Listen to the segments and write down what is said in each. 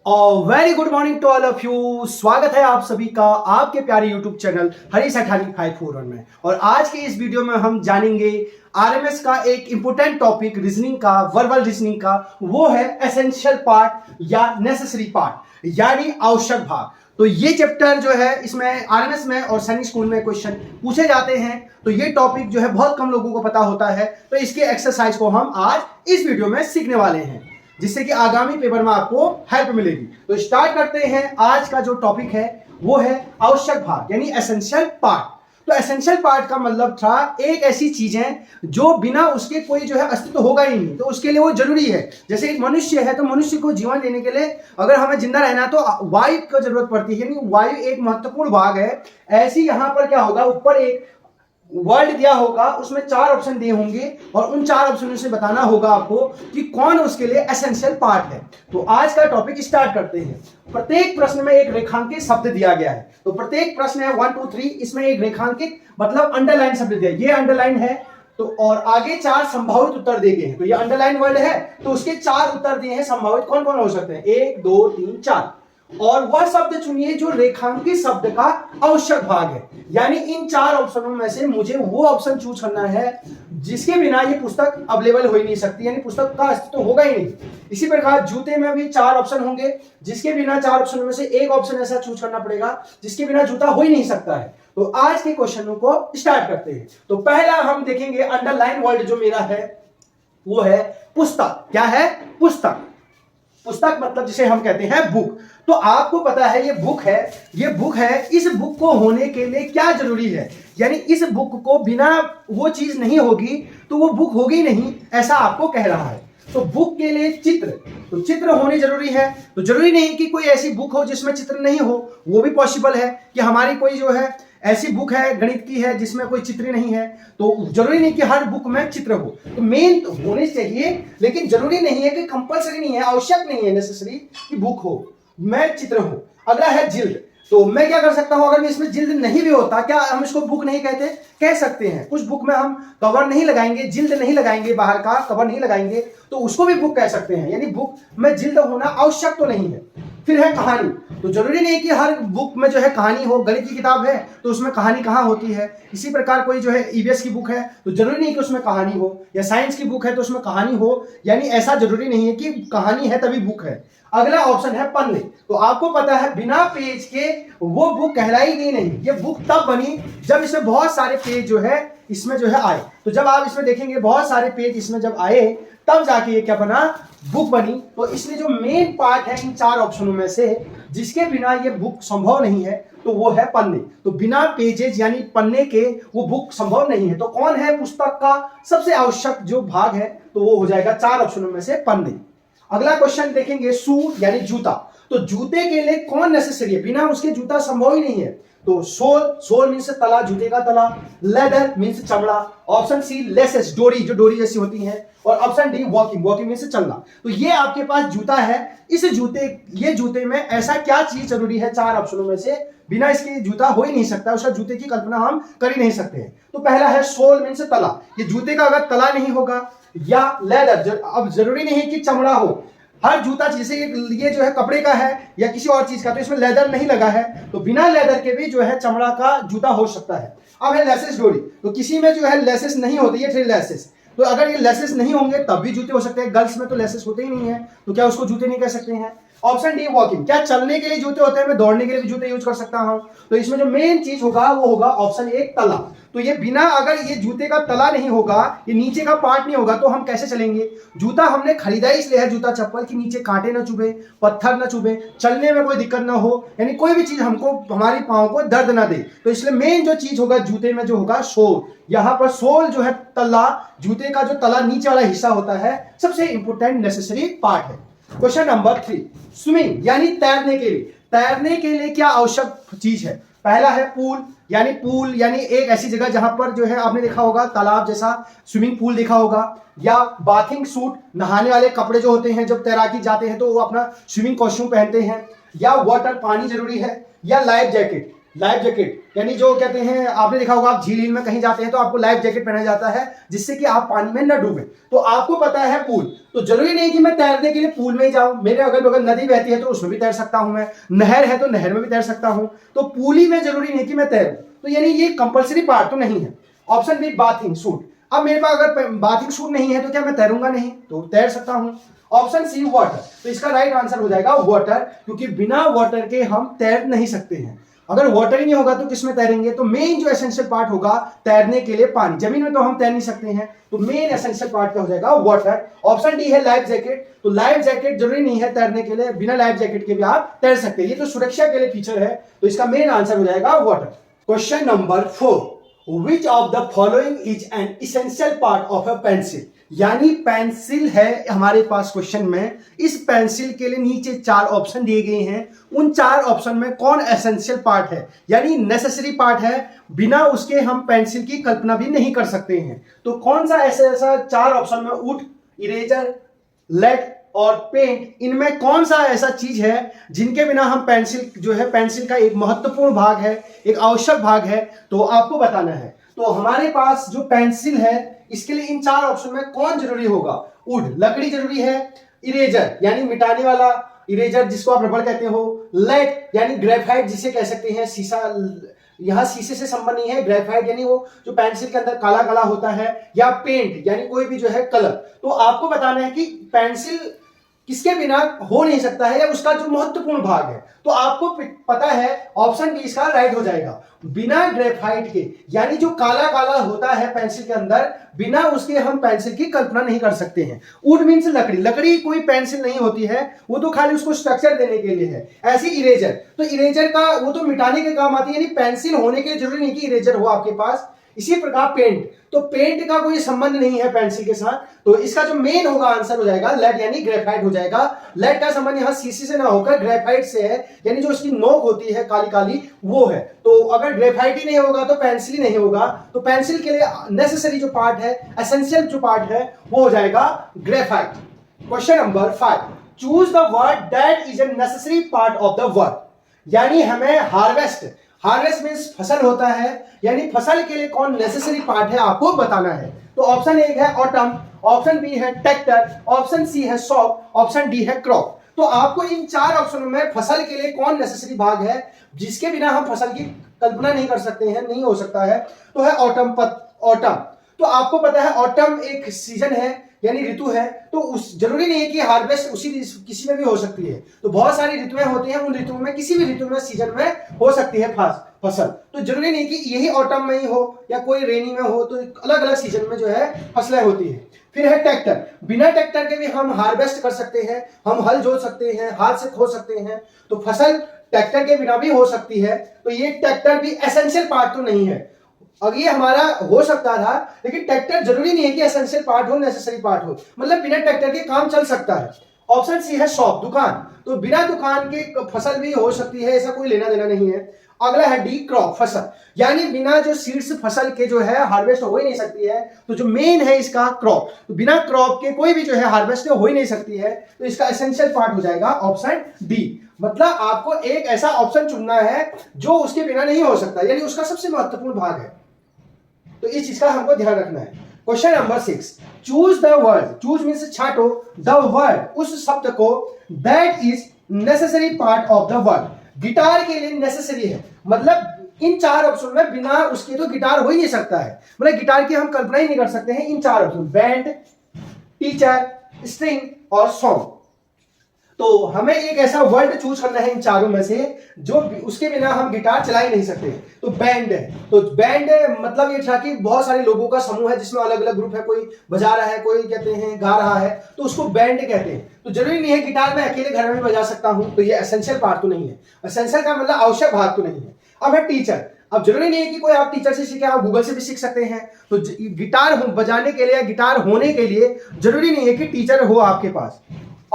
Very good morning to all of you. स्वागत है आप सभी का आपके प्यारे यूट्यूब चैनल हरीश अठानी 541 में। और आज के इस वीडियो में हम जानेंगे आरएमएस का एक इंपोर्टेंट टॉपिक रीजनिंग का, वर्बल रीजनिंग का। वो है एसेंशियल पार्ट या नेसेसरी पार्ट यानी आवश्यक भाग। तो ये चैप्टर जो है इसमें आरएमएस में और सैनिक स्कूल में क्वेश्चन पूछे जाते हैं। तो ये टॉपिक जो है बहुत कम लोगों को पता होता है। तो इसके एक्सरसाइज को हम आज इस वीडियो में सीखने वाले हैं, जिससे कि आगामी पेपर में आपको हेल्प मिलेगी। तो स्टार्ट करते हैं। आज का जो टॉपिक है वो है आवश्यक भाग यानी एसेंशियल पार्ट। तो एसेंशियल पार्ट का मतलब था एक ऐसी चीज है जो बिना उसके कोई जो है अस्तित्व होगा ही नहीं, तो उसके लिए वो जरूरी है। जैसे एक मनुष्य है, तो मनुष्य को जीवन देने के लिए अगर हमें जिंदा रहना है तो वायु की जरूरत पड़ती है, यानी वायु एक महत्वपूर्ण भाग है। ऐसे यहाँ पर क्या होगा, ऊपर एक वर्ल्ड दिया होगा, उसमें 4 ऑप्शन दिए होंगे और उन 4 ऑप्शनों से बताना होगा आपको कि कौन उसके लिए एसेंशियल पार्ट है। तो आज का टॉपिक स्टार्ट करते हैं। प्रत्येक प्रश्न में एक रेखांकित शब्द दिया गया है। तो प्रत्येक प्रश्न है 1 2 3, इसमें एक रेखांकित मतलब अंडरलाइन शब्द दिया है। ये अंडरलाइन है तो और आगे 4 संभावित उत्तर दिए गए हैं। तो ये अंडरलाइन वर्ड है तो उसके 4 उत्तर दिए हैं संभावित। कौन कौन हो सकते हैं? 1 2 3 4। और वह शब्द चुनिए जो रेखांकित शब्द का आवश्यक भाग है। यानी इन 4 ऑप्शनों में से मुझे वो ऑप्शन चूज करना है जिसके बिना ये पुस्तक अवेलेबल हो ही नहीं सकती, यानी पुस्तक का अस्तित्व होगा ही नहीं। इसी प्रकार जूते में भी 4 ऑप्शन होंगे, जिसके बिना 4 ऑप्शनों में से एक ऑप्शन ऐसा चूज करना पड़ेगा जिसके बिना जूता हो ही नहीं सकता है। तो आज के क्वेश्चनों को स्टार्ट करते हैं। तो पहला हम देखेंगे अंडरलाइन वर्ड जो मेरा है वो है पुस्तक। क्या है? पुस्तक। पुस्तक मतलब जिसे हम कहते हैं बुक। तो आपको पता है ये बुक है, ये बुक है। इस बुक को होने के लिए क्या जरूरी है, यानी इस बुक को बिना वो चीज नहीं होगी तो वो बुक होगी नहीं, ऐसा आपको कह रहा है। तो बुक के लिए चित्र, तो चित्र होने जरूरी है। तो जरूरी नहीं कि कोई ऐसी बुक हो जिसमें चित्र नहीं हो, वो भी पॉसिबल है कि हमारी कोई जो है ऐसी बुक है गणित की है जिसमें कोई चित्र नहीं है। तो जरूरी नहीं कि हर बुक में चित्र हो। तो मेन तो होने चाहिए, लेकिन जरूरी नहीं है कि कंपलसरी नहीं है, आवश्यक नहीं है नेसेसरी कि बुक हो में चित्र हो। अगला है जिल्द। तो मैं क्या कर सकता हूं, अगर मैं इसमें जिल्द नहीं भी होता, क्या हम इसको बुक नहीं कहते? कह सकते हैं। कुछ बुक में हम कवर नहीं लगाएंगे, जिल्द नहीं लगाएंगे, बाहर का कवर नहीं लगाएंगे, तो उसको भी बुक कह सकते हैं। यानी बुक में जिल्द होना आवश्यक तो नहीं है। फिर है कहानी। तो जरूरी नहीं कि हर बुक में जो है कहानी हो। गणित की किताब है तो उसमें कहानी कहाँ होती है? इसी प्रकार कोई जो है ईवीएस की बुक है तो जरूरी नहीं कि उसमें कहानी हो, या साइंस की बुक है तो उसमें कहानी हो, यानी ऐसा जरूरी नहीं है कि कहानी है तभी बुक है। अगला ऑप्शन है पन्ने। तो आपको पता है बिना पेज के वो बुक कहलाएगी नहीं। ये बुक तब बनी जब इसमें बहुत सारे पेज जो है इसमें जो है आए। तो जब आप इसमें देखेंगे बहुत सारे पेज इसमें जब आए तब जाके ये क्या बना, बुक बनी। तो इसलिए जो मेन पार्ट है इन 4 ऑप्शनों में से जिसके बिना ये बुक संभव नहीं है तो वो है पन्ने। तो बिना पेजेज यानी पन्ने के वो बुक संभव नहीं है। तो कौन है पुस्तक का सबसे आवश्यक जो भाग है? तो वो हो जाएगा 4 ऑप्शनों में से पन्ने। अगला क्वेश्चन देखेंगे शू यानी जूता। तो जूते के लिए कौन नेसेसरी है? बिना उसके जूता संभव ही नहीं है। तो सोल, सोल मीन्स तला, जूते का तला। लेदर मीन्स चमड़ा। ऑप्शन सी लेसेस, डोरी, जो डोरी जैसी होती है। और option D walking, walking means चलना। तो ये आपके पास जूता है। इस जूते में ऐसा क्या चीज जरूरी है 4 ऑप्शनों में से? बिना इसके जूता हो ही नहीं सकता, उसका जूते की कल्पना हम कर ही नहीं सकते हैं। तो पहला है सोल मीन्स तला। ये जूते का अगर तला नहीं होगा, या लेदर, अब जरूरी नहीं है कि चमड़ा हो। हर जूता जैसे ये जो है कपड़े का है या किसी और चीज का, तो इसमें लेदर नहीं लगा है, तो बिना लेदर के भी जो है चमड़ा का जूता हो सकता है। अब है लेसेस, डोरी। तो किसी में जो है लेसेस नहीं होती है, फिर लेसेस। तो अगर ये लेसेस नहीं होंगे तब भी जूते हो सकते हैं। गर्ल्स में तो लेसेस होते ही नहीं है, तो क्या उसको जूते नहीं कह सकते हैं? Option D walking. क्या चलने के लिए जूते होते हैं? मैं दौड़ने के लिए भी जूते यूज कर सकता हूं। तो इसमें जो मेन चीज होगा वो होगा ऑप्शन 1 तला। तो ये बिना, अगर ये जूते का तला नहीं होगा, ये नीचे का पार्ट नहीं होगा, तो हम कैसे चलेंगे? जूता हमने खरीदा इसलिए है, जूता चप्पल, की नीचे कांटे ना चुभे, पत्थर ना चुभे, चलने में कोई दिक्कत ना हो, यानी कोई भी चीज हमको हमारी पांव को दर्द ना दे। तो इसलिए मेन जो चीज होगा जूते में जो होगा सोल। यहां पर सोल जो है तला, जूते का जो तला नीचे वाला हिस्सा होता है, सबसे इंपोर्टेंट नेसेसरी पार्ट है। क्वेश्चन नंबर 3, स्विमिंग यानी तैरने के लिए। तैरने के लिए क्या आवश्यक चीज है? पहला है पूल यानी एक ऐसी जगह जहां पर जो है आपने देखा होगा तालाब जैसा स्विमिंग पूल देखा होगा, या बाथिंग सूट, नहाने वाले कपड़े जो होते हैं जब तैराकी जाते हैं तो वो अपना स्विमिंग कॉस्ट्यूम पहनते हैं, या वाटर, पानी जरूरी है, या लाइफ जैकेट। लाइफ जैकेट यानी जो कहते हैं, आपने देखा होगा आप झील में कहीं जाते हैं तो आपको लाइफ जैकेट पहना जाता है जिससे कि आप पानी में न डूबे। तो आपको पता है पूल, तो जरूरी नहीं कि मैं तैरने के लिए पूल में ही जाऊं, मेरे अगल बगल नदी बहती है तो उसमें भी तैर सकता हूं, मैं नहर है तो नहर में भी तैर सकता हूं, तो पूल ही में जरूरी नहीं कि मैं तैरूं। तो यानी ये कंपल्सरी पार्ट तो नहीं है। Option B bathing suit. अब मेरे पास अगर बाथिंग सूट नहीं है तो क्या मैं तैरूंगा नहीं? तो तैर सकता हूं। ऑप्शन सी वाटर, तो इसका राइट आंसर हो जाएगा वाटर, क्योंकि बिना वाटर के हम तैर नहीं सकते हैं। अगर वाटर ही नहीं होगा तो किसमें तैरेंगे? तो मेन जो एसेंशियल पार्ट होगा तैरने के लिए पानी, जमीन में तो हम तैर नहीं सकते हैं, तो मेन एसेंशियल पार्ट क्या हो जाएगा? वाटर। ऑप्शन डी है लाइफ जैकेट, तो लाइफ जैकेट जरूरी नहीं है तैरने के लिए, बिना लाइफ जैकेट के भी आप तैर सकते हैं, ये तो सुरक्षा के लिए फीचर है, तो इसका मेन आंसर हो जाएगा water. Question number 4, which of the following is an essential part of a pencil. यानी पेंसिल है हमारे पास क्वेश्चन में, इस पेंसिल के लिए नीचे 4 ऑप्शन दिए गए हैं, उन 4 ऑप्शन में कौन एसेंशियल पार्ट है यानी नेसेसरी पार्ट है, बिना उसके हम पेंसिल की कल्पना भी नहीं कर सकते हैं। तो कौन सा ऐसा 4 ऑप्शन में वुड, इरेजर, लेड और पेंट, इनमें कौन सा ऐसा चीज है जिनके बिना हम पेंसिल जो है, पेंसिल का एक महत्वपूर्ण भाग है, एक आवश्यक भाग है, तो आपको बताना है। तो हमारे पास जो पेंसिल है इसके लिए इन 4 ऑप्शन में कौन जरूरी होगा? वुड, लकड़ी जरूरी है, इरेजर यानी मिटाने वाला इरेजर जिसको आप रबड़ कहते हो, लेड यानी ग्रेफाइट जिसे कह सकते हैं शीशा, यहां शीशे से संबंध नहीं है, ग्रेफाइट यानी वो जो पेंसिल के अंदर काला काला होता है, या पेंट यानी कोई भी जो है कलर। तो आपको बताना है कि पेंसिल किसके बिना हो नहीं सकता है या उसका जो महत्वपूर्ण भाग है, तो आपको पता है ऑप्शन बी इसका राइट हो जाएगा, बिना ग्रेफाइट के, यानी जो काला काला होता है पेंसिल के अंदर, बिना उसके हम पेंसिल की कल्पना नहीं कर सकते हैं। वुड मींस लकड़ी, लकड़ी कोई पेंसिल नहीं होती है, वो तो खाली उसको स्ट्रक्चर देने के लिए है। ऐसी इरेजर, तो इरेजर का वो तो मिटाने के काम आती है, यानी पेंसिल होने के लिए जरूरी नहीं कि इरेजर हो आपके पास। इसी प्रकार पेंट, तो पेंट का कोई संबंध नहीं है पेंसिल के साथ, तो इसका जो मेन होगा आंसर हो जाएगा लेड यानी ग्रेफाइट हो जाएगा। लेड का संबंध यहां शीशे से ना होकर ग्रेफाइट से है, यानी जो उसकी नोक होती है काली काली वो है। तो अगर ग्रेफाइट ही नहीं होगा तो पेंसिल ही नहीं होगा, तो पेंसिल के लिए नेसेसरी जो पार्ट है, एसेंशियल जो पार्ट है वो हो जाएगा graphite. Question number 5, choose the word that is a necessary part of the word. यानी हमें हार्वेस्ट, हार्वेस्ट मींस फसल होता है, यानी फसल के लिए कौन नेसेसरी पार्ट है आपको बताना है। तो ऑप्शन ए है ऑटम, ऑप्शन बी है ट्रैक्टर, ऑप्शन सी है सॉप, ऑप्शन डी है क्रॉप। तो आपको इन 4 ऑप्शनों में फसल के लिए कौन नेसेसरी भाग है जिसके बिना हम फसल की कल्पना नहीं कर सकते हैं, नहीं हो सकता है, तो है ऑटम। ऑटम, तो आपको पता है ऑटम एक सीजन है यानी ऋतु है, तो उस जरूरी नहीं है कि हार्वेस्ट उसी किसी में भी हो सकती है, तो बहुत सारी ऋतुएं होती हैं, उन ऋतुओं में किसी भी ऋतु में सीजन में हो सकती है फसल, तो जरूरी नहीं कि यही ऑटम में ही हो या कोई रेनी में हो, तो अलग अलग सीजन में जो है फसलें होती है। फिर है ट्रैक्टर, बिना ट्रैक्टर के भी हम हार्वेस्ट कर सकते हैं, हम हल जोत सकते हैं, हाथ से खो सकते हैं, तो फसल ट्रैक्टर के बिना भी हो सकती है, तो ये ट्रैक्टर भी एसेंशियल पार्ट तो नहीं है। अब ये हमारा हो सकता था, लेकिन ट्रैक्टर जरूरी नहीं है कि एसेंशियल पार्ट हो, नेसेसरी पार्ट हो, मतलब बिना ट्रैक्टर के काम चल सकता है। ऑप्शन सी है शॉप, दुकान, तो बिना दुकान के फसल भी हो सकती है, ऐसा कोई लेना देना नहीं है। अगला है डी क्रॉप, फसल, यानी बिना जो सीड्स फसल के जो है हार्वेस्ट हो ही नहीं सकती है, तो जो मेन है इसका क्रॉप, तो बिना क्रॉप के कोई भी जो है हार्वेस्ट हो ही नहीं सकती है, तो इसका एसेंशियल पार्ट हो जाएगा ऑप्शन डी। मतलब आपको एक ऐसा ऑप्शन चुनना है जो उसके बिना नहीं हो सकता, यानी उसका सबसे महत्वपूर्ण भाग है, तो इस चीज का हमको ध्यान रखना है। Question number 6, choose the word, choose means छाटो, द वर्ड उस शब्द को that is necessary part of the word. Guitar के लिए नेसेसरी है, मतलब इन 4 ऑप्शन में बिना उसके तो गिटार हो ही नहीं सकता है, मतलब गिटार की हम कल्पना ही नहीं कर सकते हैं इन 4 ऑप्शन, बैंड, टीचर, स्ट्रिंग और सॉन्ग। तो हमें एक ऐसा वर्ड चूज करना है इन चारों में से जो उसके बिना हम गिटार चला ही नहीं सकते। तो बैंड है, तो बैंड मतलब ये था कि बहुत सारे लोगों का समूह है जिसमें अलग अलग ग्रुप है, कोई बजा रहा है, कोई कहते हैं गा रहा है, तो उसको बैंड कहते हैं। तो जरूरी नहीं है गिटार में अकेले घर में बजा सकता हूं, तो ये एसेंशियल पार्ट तो नहीं है, एसेंशियल का मतलब आवश्यक भाग तो नहीं है। अब है टीचर, अब जरूरी नहीं है कि कोई आप टीचर से सीखे, आप गूगल से भी सीख सकते हैं, तो गिटार बजाने के लिए, गिटार होने के लिए जरूरी नहीं है कि टीचर हो आपके पास।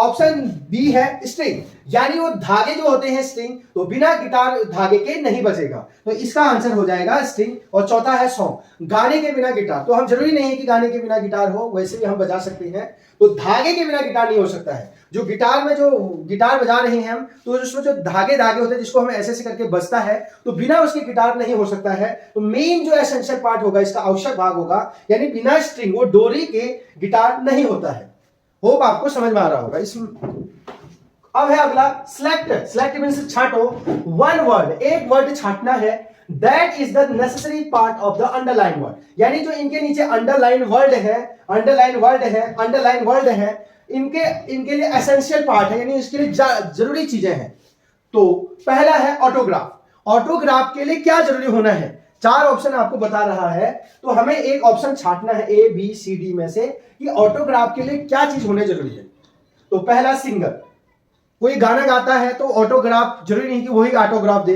ऑप्शन बी है स्ट्रिंग, यानी वो धागे जो होते हैं स्ट्रिंग, तो बिना गिटार धागे के नहीं बजेगा, तो इसका आंसर हो जाएगा स्ट्रिंग। और चौथा है सॉन्ग, गाने के बिना गिटार, तो हम जरूरी नहीं है कि गाने के बिना गिटार हो, वैसे भी हम बजा सकते हैं, तो धागे के बिना गिटार नहीं हो सकता है। जो गिटार में जो गिटार बजा रहे हैं हम, तो उसमें जो धागे होते हैं जिसको हम ऐसे ऐसे करके बजता है, तो बिना उसके गिटार नहीं हो सकता है। तो मेन जो एसेंशियल पार्ट होगा, इसका आवश्यक भाग होगा, यानी बिना स्ट्रिंग वो डोरी के गिटार नहीं होता है। होप आपको समझ में आ रहा होगा। इसमें अब है अगला सेलेक्ट। सेलेक्ट मींस छांटो। वन वर्ड, एक वर्ड छांटना है, that is the necessary part of the underline word, यानी जो इनके नीचे अंडरलाइन वर्ड है, अंडरलाइन वर्ड है, अंडरलाइन वर्ड है, इनके लिए एसेंशियल पार्ट है, यानी इसके लिए जरूरी चीजें हैं। तो पहला है ऑटोग्राफ। ऑटोग्राफ के लिए क्या जरूरी होना है, चार ऑप्शन आपको बता रहा है, तो हमें एक ऑप्शन छांटना है ए बी सी डी में से कि ऑटोग्राफ के लिए क्या चीज होने जरूरी है। तो पहला सिंगर, कोई गाना गाता है तो ऑटोग्राफ जरूरी नहीं कि वही ऑटोग्राफ दे।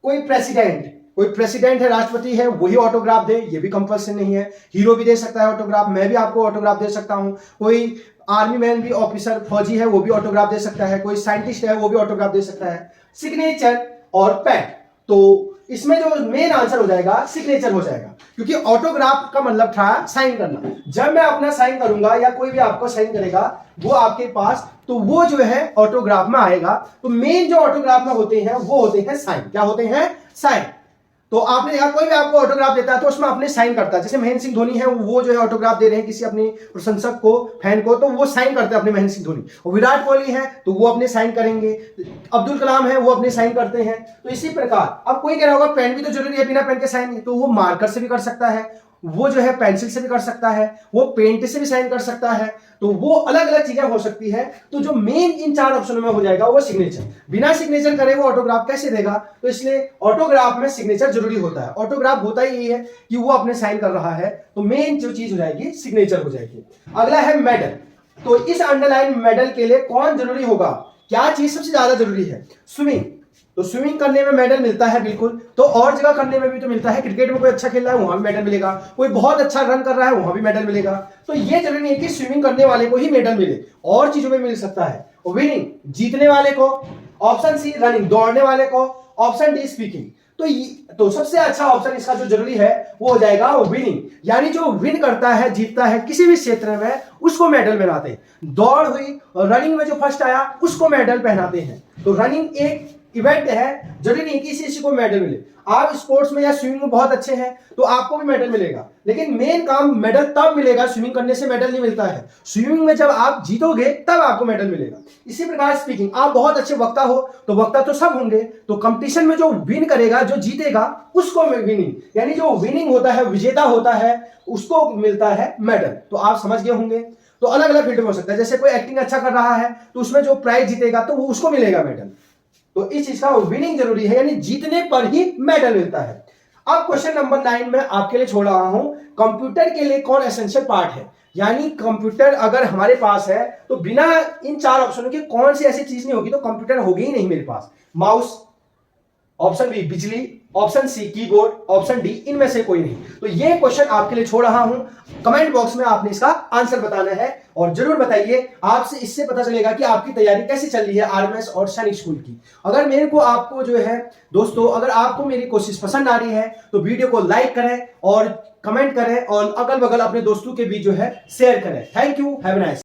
कोई प्रेसिडेंट है, राष्ट्रपति है, वही ऑटोग्राफ दे, ये भी कंपल्सन नहीं है। हीरो भी दे सकता है ऑटोग्राफ, मैं भी आपको ऑटोग्राफ दे सकता हूं। कोई आर्मी मैन भी, ऑफिसर फौजी है, वो भी ऑटोग्राफ दे सकता है। कोई साइंटिस्ट है, वो भी ऑटोग्राफ दे सकता है। सिग्नेचर और पेन, तो इसमें जो मेन आंसर हो जाएगा सिग्नेचर हो जाएगा, क्योंकि ऑटोग्राफ का मतलब था साइन करना। जब मैं अपना साइन करूंगा या कोई भी आपको साइन करेगा वो आपके पास, तो वो जो है ऑटोग्राफ में आएगा। तो मेन जो ऑटोग्राफ में होते हैं वो होते हैं साइन। क्या होते हैं? साइन। तो आपने देखा कोई भी आपको ऑटोग्राफ देता है तो उसमें अपने साइन करता है। जैसे महेंद्र सिंह धोनी है, वो जो है ऑटोग्राफ दे रहे हैं किसी अपने प्रशंसक को, फैन को, तो वो साइन करते हैं अपने महेंद्र सिंह धोनी। और विराट कोहली है तो वो अपने साइन करेंगे। अब्दुल कलाम है, वो अपने साइन करते हैं। तो इसी प्रकार अब कोई कह रहा होगा पेन भी तो जरूरी है, बिना पेन के साइन नहीं, तो वो मार्कर से भी कर सकता है, वो जो है पेंसिल से भी कर सकता है, वो पेंट से भी साइन कर सकता है। तो वो अलग अलग चीजें हो सकती है। तो जो मेन इन चार ऑप्शनों में हो जाएगा वो सिग्नेचर। बिना सिग्नेचर करे वो ऑटोग्राफ कैसे देगा? तो इसलिए ऑटोग्राफ में सिग्नेचर जरूरी होता है। ऑटोग्राफ होता ही यही है कि वो अपने साइन कर रहा है, तो मेन जो चीज हो जाएगी सिग्नेचर हो जाएगी। अगला है मेडल। तो इस अंडरलाइन मेडल के लिए कौन जरूरी होगा? क्या चीज सबसे ज्यादा जरूरी है? स्विमिंग। तो स्विमिंग करने में मेडल मिलता है बिल्कुल, तो और जगह करने में भी तो मिलता है। क्रिकेट में कोई अच्छा खेल रहा है वहां भी मेडल मिलेगा, कोई बहुत अच्छा रन कर रहा है वहां भी मेडल मिलेगा। तो ये जरूरी नहीं है कि स्विमिंग करने वाले को ही मेडल मिले, और चीजों में मिल सकता है। विनिंग, जीतने वाले को। ऑप्शन सी रनिंग, दौड़ने वाले को। Option D speaking. तो सबसे अच्छा ऑप्शन इसका जो जरूरी है वो हो जाएगा विनिंग, यानी जो विन करता है, जीतता है किसी भी क्षेत्र में, उसको मेडल पहनाते हैं। दौड़ हुई और रनिंग में जो फर्स्ट आया उसको मेडल पहनाते हैं। तो रनिंग एक इवेंट है, जरूरी नहीं कि किसी को मेडल मिले। आप स्पोर्ट्स में या स्विमिंग में बहुत अच्छे हैं तो आपको भी मेडल मिलेगा, लेकिन मेन काम मेडल तब मिलेगा, स्विमिंग करने से मेडल नहीं मिलता है। स्विमिंग में जब आप जीतोगे तब आपको मेडल मिलेगा। इसी प्रकार स्पीकिंग, आप बहुत अच्छे वक्ता हो तो वक्ता तो सब होंगे, तो कंपटीशन में जो विन करेगा, जो जीतेगा, उसको विनिंग, यानी जो विनिंग होता है, विजेता होता है, उसको मिलता है मेडल। तो आप समझ गए होंगे। तो अलग अलग फील्ड में हो सकता है, जैसे कोई एक्टिंग अच्छा कर रहा है तो उसमें जो प्राइज जीतेगा तो वो उसको मिलेगा मेडल। तो इस चीज का विनिंग जरूरी है, यानी जीतने पर ही मेडल मिलता है। अब क्वेश्चन नंबर 9 में आपके लिए छोड़ रहा हूं, कंप्यूटर के लिए कौन एसेंशियल पार्ट है, यानी कंप्यूटर अगर हमारे पास है तो बिना इन चार ऑप्शनों के कौन सी ऐसी चीज नहीं होगी, तो कंप्यूटर होगी ही नहीं मेरे पास। माउस, ऑप्शन बी बिजली, option C keyboard, option D इनमें से कोई नहीं। तो ये क्वेश्चन आपके लिए छोड़ रहा हूं, कमेंट बॉक्स में आपने इसका आंसर बताना है और जरूर बताइए। आपसे इससे पता चलेगा कि आपकी तैयारी कैसे चल रही है आरएमएस और सैनिक स्कूल की। अगर मेरे को आपको जो है दोस्तों, अगर आपको मेरी कोशिश पसंद आ रही है तो वीडियो को लाइक करें और कमेंट करें और अगल बगल अपने दोस्तों के बीच जो है शेयर करें। Thank you, have a nice.